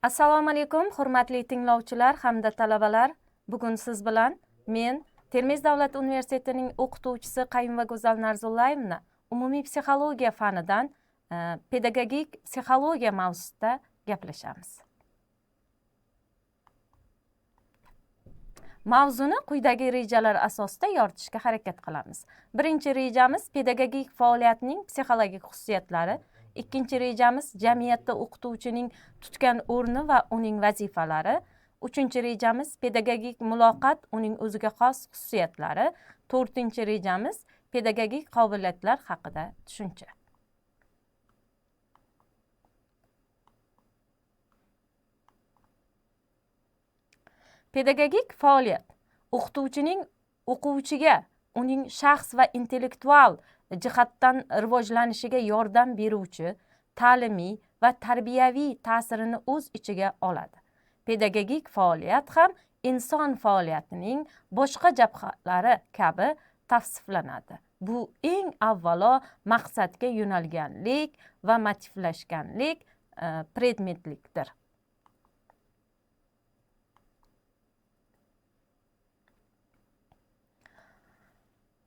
Assalomu alaykum, hurmatli tinglovchilar hamda talabalar. Bugun siz bilan men Termiz davlat universitetining o'qituvchisi Qayum va Go'zal Narzullayevna umumiy psixologiya fanidan pedagogik psixologiya mavzusida gaplashamiz. Mavzuni quyidagi rejalar asosida yoritishga harakat qilamiz. Birinchi rejamiz pedagogik faoliyatning psixologik xususiyatlari. Ikkinchi rejamiz jamiyatda o'qituvchining tutgan o'rni va uning vazifalari. Uchinchi rejamiz pedagogik muloqot, uning o'ziga xos xususiyatlari. To'rtinchi rejamiz pedagogik qobiliyatlar haqida tushuncha. Pedagogik faoliyat o'qituvchining o'quvchiga uning shaxs va intellektual jihatdan rivojlanishiga yordam beruvchi ta'limiy va tarbiyaviy ta'sirini o'z ichiga oladi. Pedagogik faoliyat ham inson faoliyatining boshqa jabhalari kabi tavsiflanadi. Bu eng avvalo maqsadga yo'nalganlik va motivlashganlik, predmetlikdir.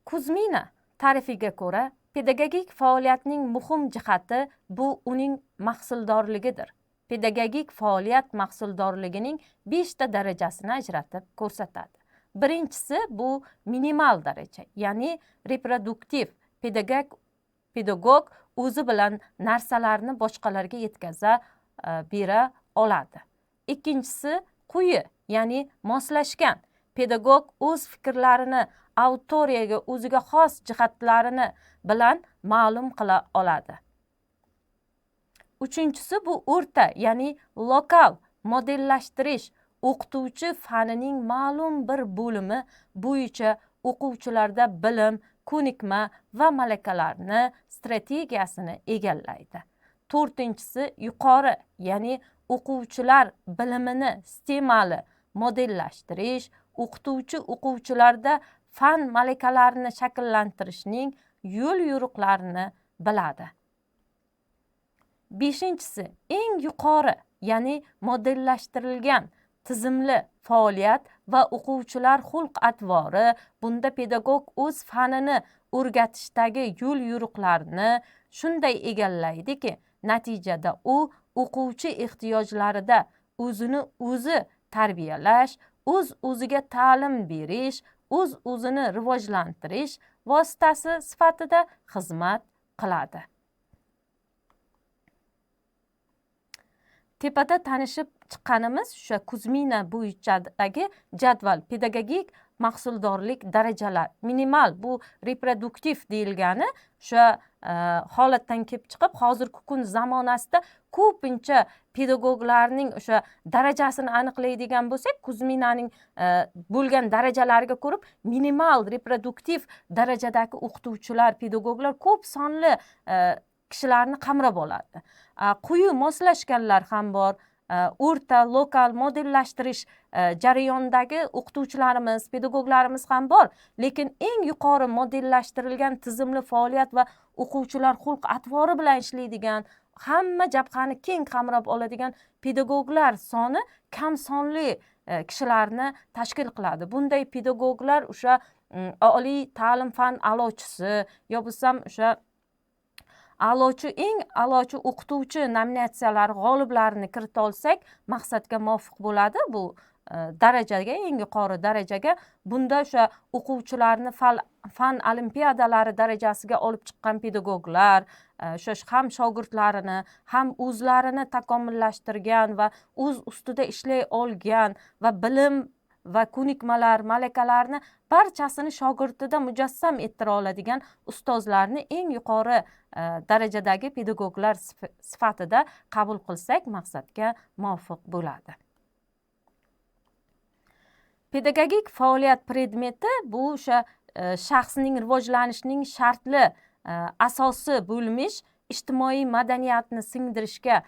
Kuzmina ta'rifiga ko'ra, pedagogik faoliyatning muhim jihati bu uning mahsuldorligidir. Pedagogik faoliyat mahsuldorligining 5 ta darajasini ajratib ko'rsatadi. Birinchisi bu minimal daraja, ya'ni reproduktiv. Pedagog o'zi bilan narsalarni boshqalarga yetkaza bera oladi. Ikkinchisi quyi, ya'ni moslashgan. Pedagog o'z fikrlarini autoriyaga o'ziga xos jihatlarini bilan ma'lum qila oladi. Uchinchisi bu o'rta, ya'ni lokal modellashtirish. O'qituvchi fanining ma'lum bir bo'limi bo'yicha o'quvchilarda bilim, ko'nikma va malakalarni strategiyasini egallaydi. To'rtinchisi yuqori, ya'ni o'quvchilar bilimini sistemali modellashtirish, o'qituvchi o'quvchilarda fan malakalarini shakllantirishning yo'l yo'riqlarini biladi. Beshinchisi eng yuqori, ya'ni modellashtirilgan tizimli faoliyat va o'quvchilar xulq-atvori. Bunda pedagog o'z fanini o'rgatishdagi yo'l yo'riqlarini shunday egallaydiki, natijada u o'quvchi ehtiyojlarida o'zini o'zi tarbiyalash, o'z-o'ziga ta'lim berish, o'z-o'zini rivojlantirish vositasi sifatida xizmat qiladi. Tepada tanishib chiqqanimiz o'sha Kuzmina bo'yichadagi jadval pedagogik mahsuldorlik darajalar. Minimal bu reproduktiv deyilgani o'sha holatdan kelib chiqib, hozirgi kun zamonasida ko'pincha pedagoglarning o'sha darajasini aniqlaydigan bo'lsak, Kuzminaning bo'lgan darajalariga ko'rib, minimal reproduktiv darajadagi o'qituvchilar, pedagoglar ko'p sonli kishilarni qamrab oladi. Quyi moslashganlar ham bor. O'rta, lokal modellashtirish jarayonidagi o'qituvchilarimiz, pedagoglarimiz ham bor. Lekin eng yuqori modellashtirilgan tizimli faoliyat va o'quvchilar xulq-atvori bilan ishlaydigan, hamma jabhani keng qamrab oladigan pedagoglar soni kam sonli kishilarni tashkil qiladi. Bunday pedagoglar o'sha oliy ta'lim fan a'lochisi yo bo'lsam o'sha eng a'lochi o'qituvchi nominatsiyalari g'oliblarini kirita olsak, maqsadga muvofiq bo'ladi. Bu darajaga, eng yuqori darajaga. Bunda o'sha o'quvchilarni fan olimpiadalari darajasiga olib chiqqan pedagoglar, o'sha ham shogirdlarini, ham o'zlarini takomillashtirgan va o'z ustida ishlay olgan va bilim va ko'nikmalar, malakalarni barchasini shogirdida mujassam ettira oladigan ustozlarni eng yuqori darajadagi pedagoglar sifatida qabul qilsak, maqsadga muvofiq bo'ladi. Pedagogik faoliyat predmeti bu o'sha shaxsning rivojlanishining shartli asosi bo'lmish ijtimoiy madaniyatni singdirishga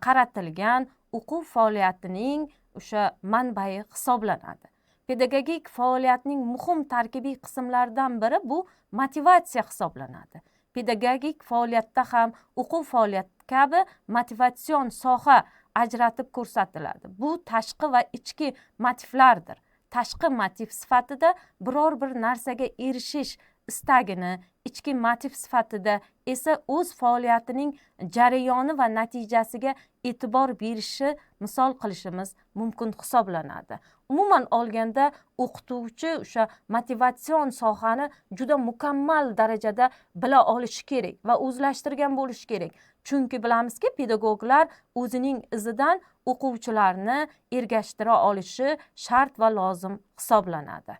qaratilgan o'quv faoliyatining o'sha manbai hisoblanadi. Pedagogik faoliyatning muhim tarkibiy qismlaridan biri bu motivatsiya hisoblanadi. Pedagogik faoliyatda ham o'quv faoliyati kabi motivatsion soha ajratib ko'rsatiladi. Bu tashqi va ichki motivlardir. Tashqi motiv sifatida biror bir narsaga erishish istagini, ichki motiv sifatida esa o'z faoliyatining jarayoni va natijasiga e'tibor berishi misol qilishimiz mumkin hisoblanadi. Umuman olganda o'qituvchi o'sha motivatsion sohani juda mukammal darajada bila olishi kerak va o'zlashtirgan bo'lishi kerak. Chunki bilamizki, pedagoglar o'zining izidan o'quvchilarni ergashtira olishi shart va lozim hisoblanadi.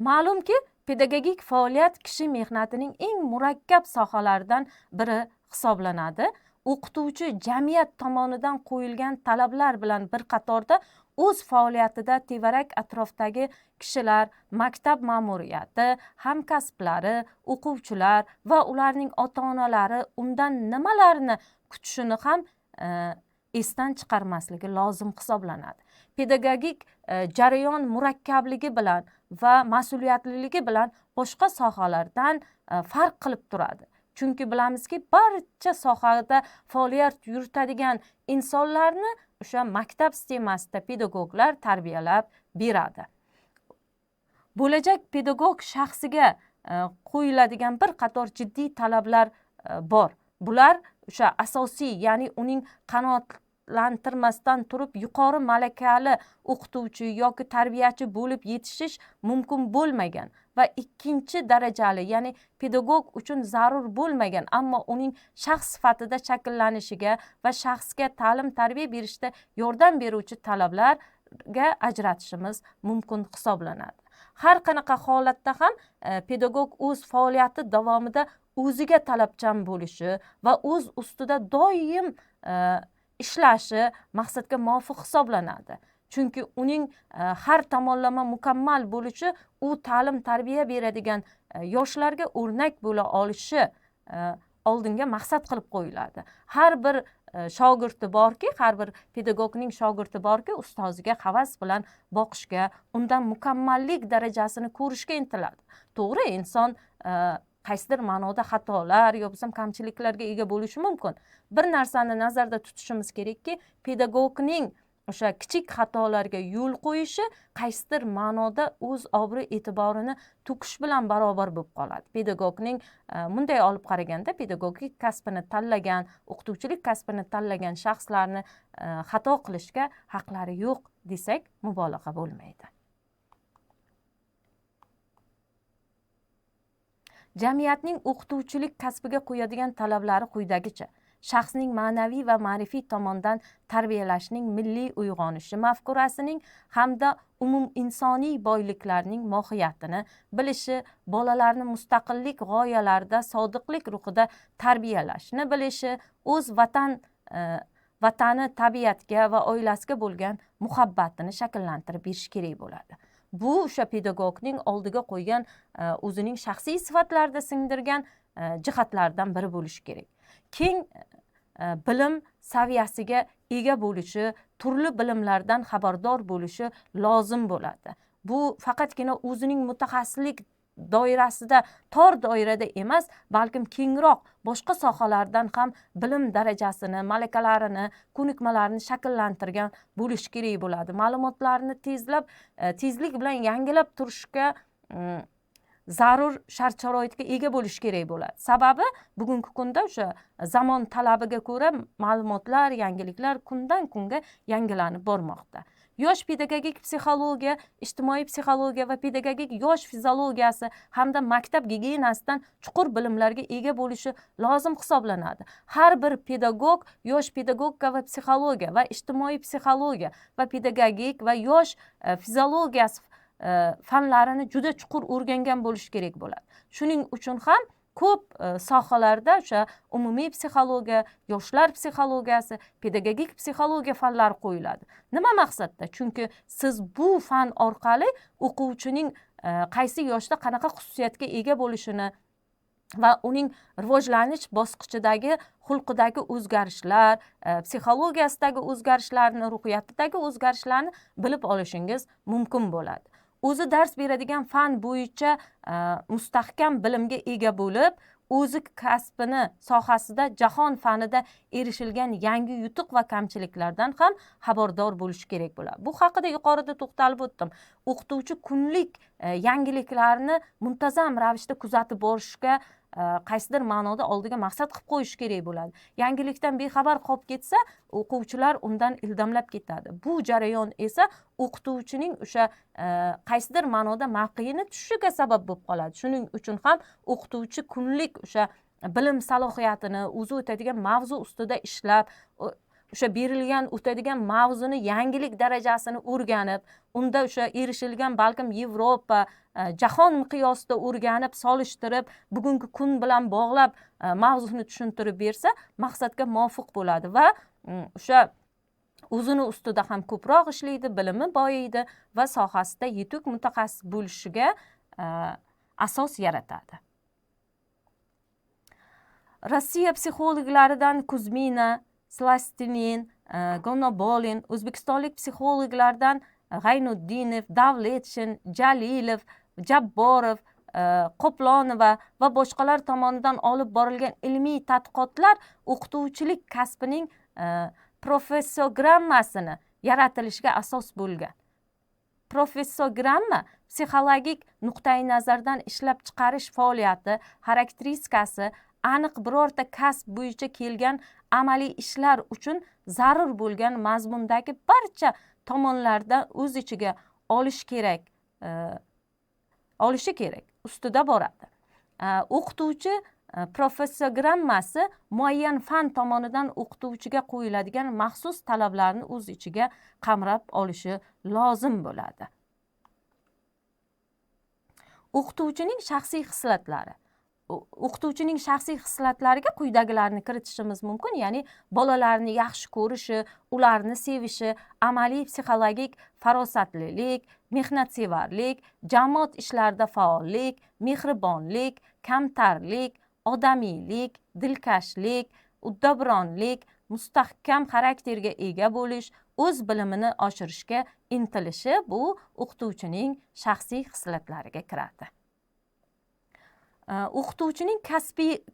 Ma'lumki, pedagogik faoliyat kishi mehnatining eng murakkab sohalaridan biri hisoblanadi. O'qituvchi jamiyat tomonidan qo'yilgan talablar bilan bir qatorda o'z faoliyatida tevarak atrofdagi kishilar, maktab ma'muriyati, hamkasblari, o'quvchilar va ularning ota-onalari undan nimalarni kutishini ham esdan chiqarmasligi lozim hisoblanadi. Pedagogik jarayon murakkabligi bilan va mas'uliyatliligi bilan boshqa sohalardan farq qilib turadi. Chunki bilamizki, barcha sohada faoliyat yuritadigan insonlarni o'sha maktab sistemasida pedagoglar tarbiyalab beradi. Bo'lajak pedagog shaxsiga qo'yiladigan bir qator jiddiy talablar bor. Bular o'sha asosiy, ya'ni uning qanoatlantirmasdan turib yuqori malakali o'qituvchi yoki tarbiyachi bo'lib yetishish mumkin bo'lmagan va ikkinchi darajali, ya'ni pedagog uchun zarur bo'lmagan, ammo uning shaxs sifatida shakllanishiga va shaxsga ta'lim tarbiya berishda yordam beruvchi talablarga ajratishimiz mumkin hisoblanadi. Har qanaqa holatda ham pedagog o'z faoliyati davomida o'ziga talabchan bo'lishi va o'z ustida doim ishlashi maqsadga muvofiq hisoblanadi. Chunki uning har tomonlama mukammal bo'lishi u ta'lim tarbiya beradigan yoshlarga o'rnak bo'la olishi oldinga maqsad qilib qo'yiladi. Har bir shogirdi borki, har bir pedagogning shogirdi borki, ustoziga havas bilan boqishga, undan mukammallik darajasini ko'rishga intiladi. To'g'ri, inson qaysidir ma'noda xatolar yo bo'lmasam kamchiliklarga ega bo'lishi mumkin. Bir narsani nazarda tutishimiz kerakki, pedagogning o'sha kichik xatolarga yo'l qo'yishi qaysidir ma'noda o'z obro' e'tiborini to'kish bilan barobar bo'lib qoladi. Pedagogning bunday olib qaraganda, pedagogik kasbini tanlagan, o'qituvchilik kasbini tanlagan shaxslarni xato qilishga haqlari yo'q desak mubolag'a bo'lmaydi. Jamiyatning o'qituvchilik kasbiga qo'yadigan talablari quyidagicha: shaxsning ma'naviy va ma'rifiy tomondan tarbiyalashning milliy uyg'onishi mafkurasining hamda umum insoniy boyliklarning mohiyatini bilishi, bolalarni mustaqillik g'oyalarida sodiqlik ruhida tarbiyalashni bilishi, o'z vatani, tabiatga va oilasiga bo'lgan muhabbatini shakllantirib berish kerak bo'ladi. Bu o'sha pedagogning oldiga qo'ygan o'zining shaxsiy sifatlarida singdirgan jihatlardan biri bo'lishi kerak. Keng bilim saviyasiga ega bo'lishi, turli bilimlardan xabardor bo'lishi lozim bo'ladi. Bu faqatgina o'zining mutaxassislik doirasida, tor doirada emas, balkim kengroq boshqa sohalardan ham bilim darajasini, malakalarini, ko'nikmalarini shakllantirgan bo'lishi kerak bo'ladi. Ma'lumotlarni tezlik bilan yangilab turishga zarur shart-sharoitga ega bo'lish kerak bo'ladi. Sababi bugungi kunda o'sha zamon talabiga ko'ra ma'lumotlar, yangiliklar kundan kunga yangilanib bormoqda. Yosh pedagogik psixologiya, ijtimoiy psixologiya va pedagogik yosh fiziologiyasi hamda maktab gigiyenasidan chuqur bilimlarga ega bo'lishi lozim hisoblanadi. Har bir pedagog yosh pedagogika va psixologiya va ijtimoiy psixologiya va pedagogik va yosh fiziologiyasi fanlarini juda chuqur o'rgangan bo'lish kerak bo'ladi. Shuning uchun ham ko'p sohalarda o'sha umumiy psixologiya, yoshlar psixologiyasi, pedagogik psixologiya fanlari qo'yiladi. Nima maqsadda? Chunki siz bu fan orqali o'quvchining qaysi yoshda qanaqa xususiyatga ega bo'lishini va uning rivojlanish bosqichidagi xulqidagi o'zgarishlar, psixologiyasidagi o'zgarishlarni, ruhiyatidagi o'zgarishlarni bilib olishingiz mumkin bo'ladi. o'zi dars beradigan fan bo'yicha mustahkam bilimga ega bo'lib, o'zi kasbini sohasida jahon fanida erishilgan yangi yutuq va kamchiliklardan ham xabardor bo'lishi kerak bo'ladi. Bu haqida yuqorida to'xtalib o'tdim. O'qituvchi kunlik yangiliklarni muntazam ravishda kuzatib borishga qaysidir ma'noda oldiga maqsad qilib qo'yish kerak bo'ladi. Yangilikdan bexabar qolib ketsa, o'quvchilar undan ildamlab ketadi. Bu jarayon esa o'qituvchining o'sha qaysidir ma'noda mavqeini tushishiga sabab bo'lib qoladi. Shuning uchun ham o'qituvchi kunlik o'sha bilim salohiyatini, o'zi o'tadigan mavzu ustida ishlab, o'sha berilgan o'tadigan mavzuni yangilik darajasini o'rganib, unda o'sha erishilgan balkim Yevropa, jahon miqyosida o'rganib, solishtirib, bugungi kun bilan bog'lab mavzuni tushuntirib bersa, maqsadga muvofiq bo'ladi va o'sha o'zini ustida ham ko'proq ishlaydi, bilimi boyiydi va sohasida yetuk mutaxassis bo'lishiga asos yaratadi. Rossiya psixologlaridan Kuzmina, Slastinin, Gonobolin, o'zbekistonlik psixologlardan G'aynuddinov, Davletshin, Jalilov, Jabborov, Qoplonova va boshqalar tomonidan olib borilgan ilmiy tadqiqotlar o'qituvchilik kasbining professogrammasini yaratilishiga asos bo'lgan. Professogramma psixologik nuqtai nazardan ishlab chiqarish faoliyati, xarakteristikasi, aniq birorta kasb bo'yicha kelgan amaliy ishlar uchun zarur bo'lgan mazmundagi barcha tomonlardan o'z ichiga olishi kerak, ustida boradi. O'qituvchi professogrammasi muayyan fan tomonidan o'qituvchiga qo'yiladigan maxsus talablarni o'z ichiga qamrab olishi lozim bo'ladi. O'qituvchining shaxsiy xislatlari. O'qituvchining shaxsiy xislatlariga quyidagilarni kiritishimiz mumkin, ya'ni bolalarni yaxshi ko'rishi, ularni sevishi, amaliy psixologik farosatlilik, mehnatsevarlik, jamoat ishlarida faollik, mehribonlik, kamtarlik, odamiylik, dilkashlik, uddaburonlik, mustahkam xarakterga ega bo'lish, o'z bilimini oshirishga intilishi bu o'qituvchining shaxsiy xislatlariga kiradi. O'qituvchining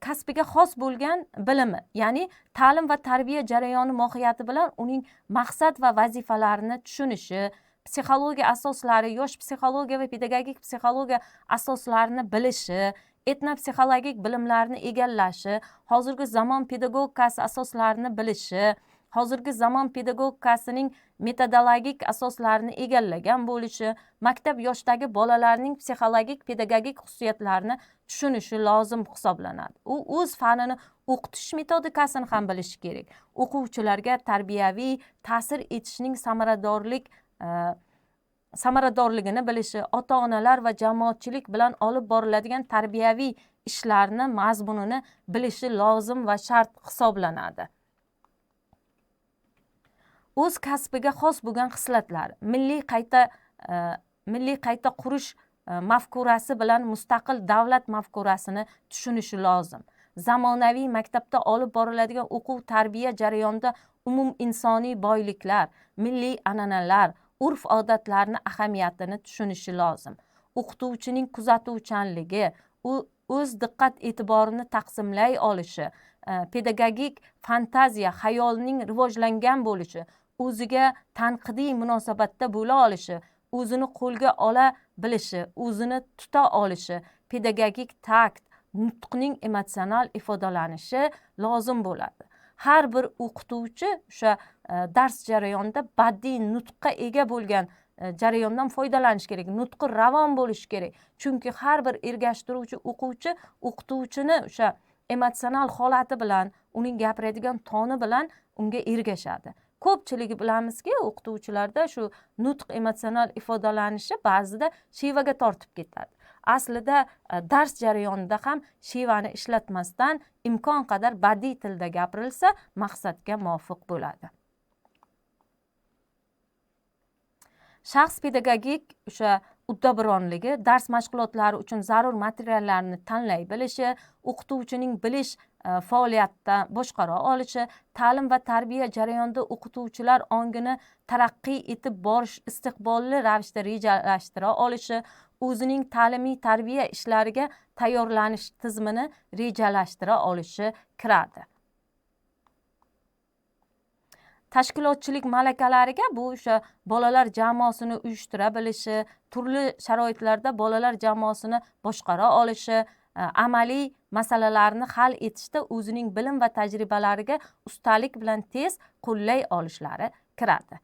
kasbiga xos bo'lgan bilimi, ya'ni ta'lim va tarbiya jarayoni mohiyati bilan uning maqsad va vazifalarini tushunishi, psixologiya asoslari, yosh psixologiya va pedagogik psixologiya asoslarini bilishi, etnopsixologik bilimlarni egallashi, hozirgi zamon pedagogikasi asoslarini bilishi, hozirgi zamon pedagogikasining metodologik asoslarini egallagan bo'lishi, maktab yoshdagi bolalarning psixologik pedagogik xususiyatlarini tushunishi lozim hisoblanadi. U o'z fanini o'qitish metodikasini ham bilishi kerak. O'quvchilarga tarbiyaviy ta'sir etishning samaradorligini bilishi, ota-onalar va jamoatchilik bilan olib boriladigan tarbiyaviy ishlarni mazmunini bilishi lozim va shart hisoblanadi. O'z kasbiga xos bo'lgan xislatlar, milliy qayta qurish mafkurasi bilan mustaqil davlat mafkurasini tushunishi lozim. Zamonaviy maktabda olib boriladigan o'quv tarbiya jarayonida umum insoniy boyliklar, milliy an'analar, urf-odatlarni ahamiyatini tushunishi lozim. O'qituvchining kuzatuvchanligi, o'z diqqat e'tiborini taqsimlay olishi, pedagogik fantaziya, xayolining rivojlangan bo'lishi, o'ziga tanqidiy munosabatda bo'la olishi, o'zini qo'lga ola bilishi, o'zini tuta olishi, pedagogik takt, nutqning emotsional ifodalanishi lozim bo'ladi. Har bir o'qituvchi o'sha dars jarayonida badiiy nutqqa ega bo'lgan jarayondan foydalanish kerak, nutqi ravon bo'lishi kerak. Chunki har bir ergashtiruvchi o'quvchi o'qituvchini o'sha emotsional holati bilan, uning gapiradigan toni bilan unga ergashadi. Ko'pchiligi bilamizki, o'qituvchilarda shu nutq emotsional ifodalanishi ba'zida shevaga tortib ketadi. Aslida dars jarayonida ham shevani ishlatmasdan imkon qadar badiiy tilda gapirilsa, maqsadga muvofiq bo'ladi. Shaxs pedagogik o'sha uddaburonligi, dars mashg'ulotlari uchun zarur materiallarni tanlay bilishi, o'qituvchining bilish faoliyatida boshqara olishi, ta'lim va tarbiya jarayonida o'qituvchilar ongini taraqqiy etib borish istiqbolli ravishda rejalashtira olishi, o'zining ta'limiy tarbiya ishlariga tayyorlanish tizimini rejalashtira olishi kiradi. Tashkilotchilik malakalariga bu o'sha bolalar jamoasini uyushtira bilishi, turli sharoitlarda bolalar jamoasini boshqara olishi, amaliy masalalarni hal etishda o'zining bilim va tajribalariga ustalik bilan tez qo'llay olishlari kiradi.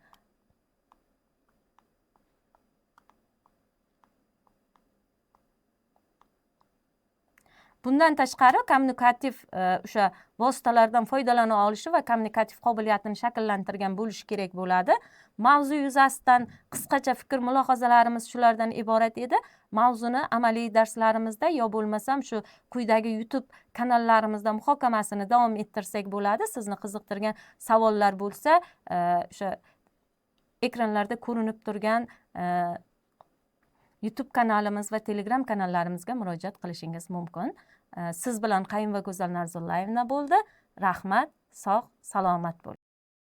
Bundan tashqari kommunikativ o'sha vositalardan foydalana olishi va kommunikativ qobiliyatini shakllantirgan bo'lishi kerak bo'ladi. Mavzu yuzasidan qisqacha fikr mulohazalarimiz shulardan iborat edi. Mavzuni amaliy darslarimizda yo bo'lmasam shu quyidagi YouTube kanallarimizda muhokamasini davom ettirsak bo'ladi. Sizni qiziqtirgan savollar bo'lsa, o'sha ekranlarda ko'rinib turgan YouTube kanalimiz va Telegram kanallarimizga murojaat qilishingiz mumkin. Siz bilan Qayum va Go'zal Narzullayevna bo'ldi. Rahmat, sog', salomat bo'ling.